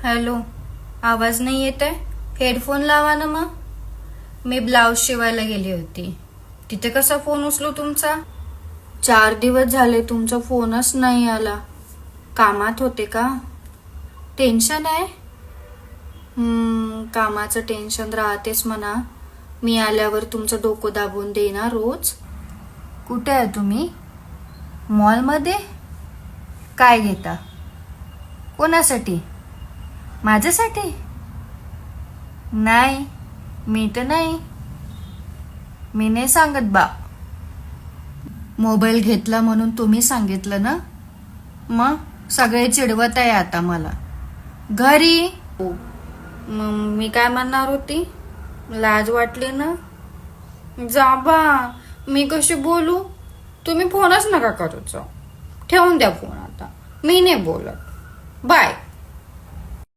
Hello, आवाज नाही येत आहे? हेडफोन लावा ना मग. मी ब्लाऊज शिवायला गेली होती, तिथे कसा फोन उचलू तुमचा? 4 दिवस झाले तुमचा फोनच नाही आला. कामात होते का? टेन्शन आहे? कामाचं टेन्शन राहतेच म्हणा. मी आल्यावर तुमचं डोकं दाबून देणार रोज. कुठे आहे तुम्ही? मॉलमध्ये? काय घेता? कोणासाठी? माझ्यासाठी? नाही, मी तर नाही. मी नाही सांगत बा. मोबाईल घेतला म्हणून तुम्ही सांगितलं ना, मग सगळे चिडवत आहे आता मला. घरी मग मी काय म्हणणार होती? लाज वाटली ना. जा बा, मी कशी बोलू? तुम्ही फोनच नका करूच. ठेवून द्या फोन आता, मी नाही बोलत. बाय.